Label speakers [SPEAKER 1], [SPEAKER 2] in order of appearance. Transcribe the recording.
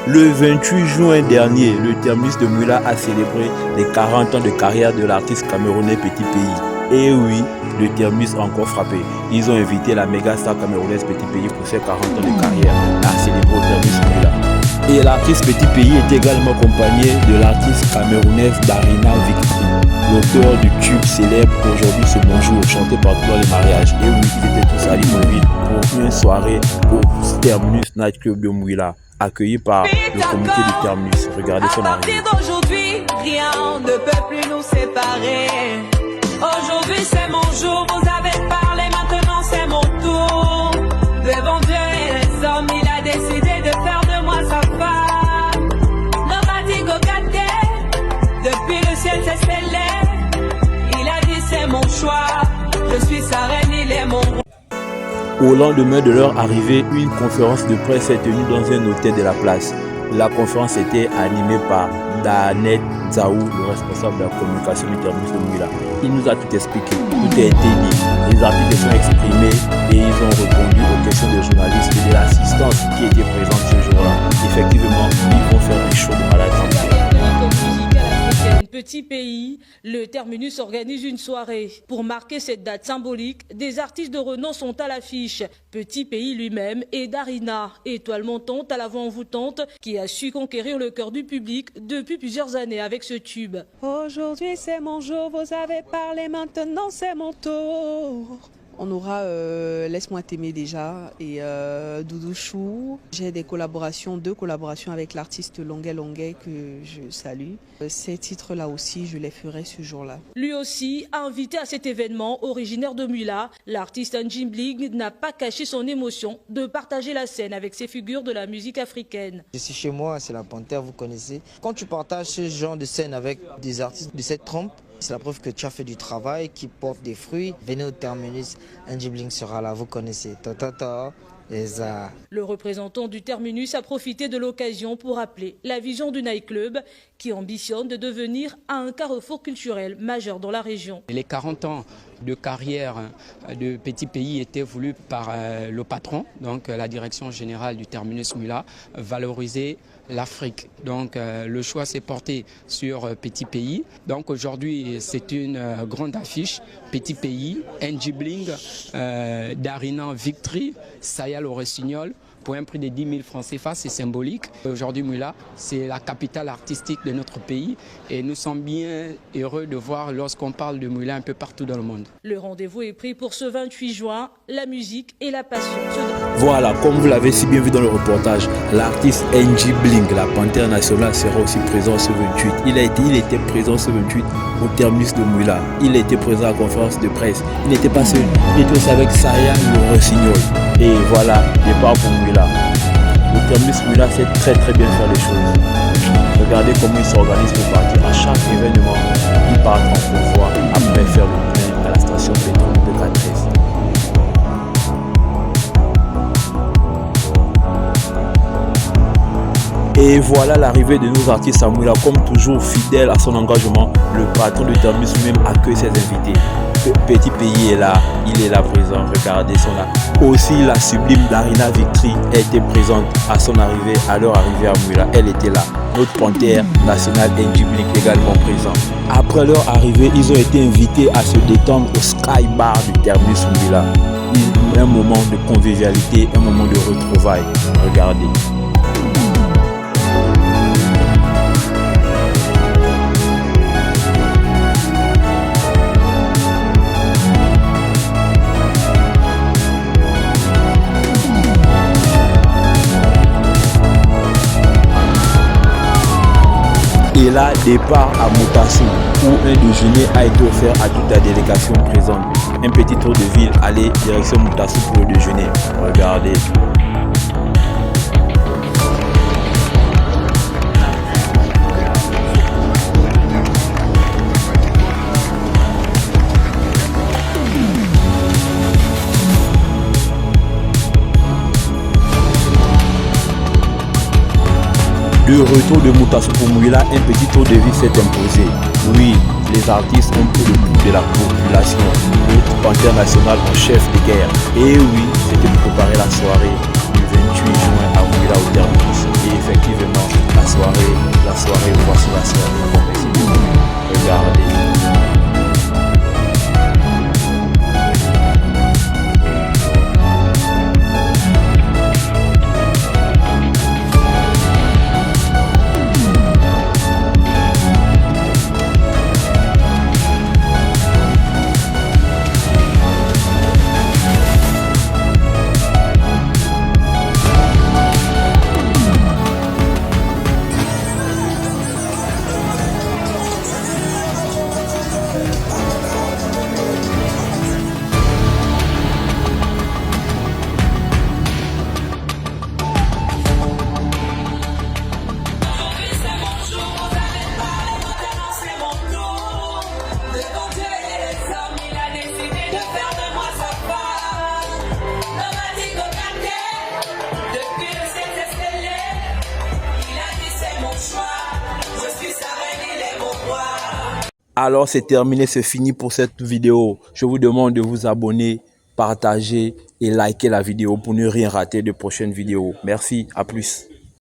[SPEAKER 1] Le 28 juin dernier, le terminus de Mouila a célébré les 40 ans de carrière de l'artiste camerounais Petit Pays. Et oui, le terminus a encore frappé. Ils ont invité la méga star camerounaise Petit Pays pour ses 40 ans de carrière à célébrer au terminus Mouila. Et l'artiste Petit Pays est également accompagné de l'artiste camerounaise Darina Victory, l'auteur du tube célèbre Aujourd'hui c'est mon jour, chanté partout dans les mariages. Et oui, ils étaient tous à Libreville pour une soirée au terminus Night Club de Mouila, accueilli par le comité du terminus. Regardez son arrivée.
[SPEAKER 2] À partir d'aujourd'hui, rien ne peut plus nous séparer. Aujourd'hui c'est mon jour, vous avez parlé, maintenant c'est mon tour. Devant Dieu et les hommes, il a décidé de faire de moi sa femme. Nobody go get there. Depuis le ciel c'est scellé. Il a dit c'est mon choix. Je suis sa reine, il est mon roi.
[SPEAKER 1] Au lendemain de leur arrivée, une conférence de presse est tenue dans un hôtel de la place. La conférence était animée par Danet Zaou, le responsable de la communication du terminus de Mouila. Il nous a tout expliqué, tout a été dit. Les artistes se sont exprimés et ils ont répondu aux questions des journalistes et de l'assistance qui était présente ce jour-là. Effectivement, ils vont faire des shows de malade.
[SPEAKER 3] Petit Pays, le terminus organise une soirée. Pour marquer cette date symbolique, des artistes de renom sont à l'affiche. Petit Pays lui-même et Darina, étoile montante à la voix envoûtante, qui a su conquérir le cœur du public depuis plusieurs années avec ce tube.
[SPEAKER 2] Aujourd'hui c'est mon jour, vous avez parlé, maintenant c'est mon tour.
[SPEAKER 4] On aura Laisse-moi t'aimer déjà et Doudou Chou. J'ai deux collaborations avec l'artiste Longuet Longuet que je salue. Ces titres-là aussi, je les ferai ce jour-là.
[SPEAKER 3] Lui aussi, invité à cet événement, originaire de Mouila, l'artiste Anjim Bling n'a pas caché son émotion de partager la scène avec ces figures de la musique africaine.
[SPEAKER 5] Je suis chez moi, c'est la Panthère, vous connaissez. Quand tu partages ce genre de scène avec des artistes de cette trempe, c'est la preuve que tu as fait du travail qui porte des fruits. Venez au terminus, Anjim Bling sera là, vous connaissez.
[SPEAKER 3] Le représentant du terminus a profité de l'occasion pour rappeler la vision du nightclub qui ambitionne de devenir un carrefour culturel majeur dans la région.
[SPEAKER 6] Les 40 ans de carrière de Petit Pays étaient voulus par le patron, donc la direction générale du terminus Mouila, valoriser l'Afrique. Donc le choix s'est porté sur Petit Pays. Donc aujourd'hui c'est une grande affiche. Petit Pays, Anjim Bling, Darina Victory, Saya le Rossignol, pour un prix de 10 000 francs CFA, c'est symbolique. Aujourd'hui, Mouila, c'est la capitale artistique de notre pays et nous sommes bien heureux de voir lorsqu'on parle de Mouila un peu partout dans le monde.
[SPEAKER 3] Le rendez-vous est pris pour ce 28 juin, la musique et la passion.
[SPEAKER 1] Voilà, comme vous l'avez si bien vu dans le reportage, l'artiste Anjim Bling, la Panthère nationale, sera aussi présent ce 28. Il était présent ce 28 au terminus de Mouila. Il était présent à la conférence de presse. Il n'était pas seul, il était aussi avec Saya le Rossignol. Et voilà, départ pour Mouila. Le terminus Mouila sait très bien faire les choses. Regardez comment ils s'organisent pour partir. À chaque événement, ils partent en convoi après faire le plein à la station pétrole de Catresse. Et voilà l'arrivée de nos artistes à Mouila. Comme toujours fidèle à son engagement, le patron du terminus lui-même accueille ses invités. Petit Pays est là, il est là présent, regardez son là. Aussi la sublime Darina Victory était présente à son arrivée, à leur arrivée à Mouila, elle était là. Notre Panthère nationale Anjim Bling également présent. Après leur arrivée, ils ont été invités à se détendre au Sky Bar du terminus Mouila. Un moment de convivialité, un moment de retrouvailles. Regardez. Et là, départ à Moutassou, où un déjeuner a été offert à toute la délégation présente. Un petit tour de ville, allez, direction Moutassou pour le déjeuner. Regardez. De retour de Moutassou pour Mouila, un petit tour de vie s'est imposé. Oui, les artistes ont pris le pouls de la population. Notre Panthère nationale en chef de guerre. Et oui, c'était pour préparer la soirée du 28 juin à Mouila au terminus. Et effectivement, Alors c'est terminé, c'est fini pour cette vidéo. Je vous demande de vous abonner, partager et liker la vidéo pour ne rien rater de prochaines vidéos. Merci, à plus.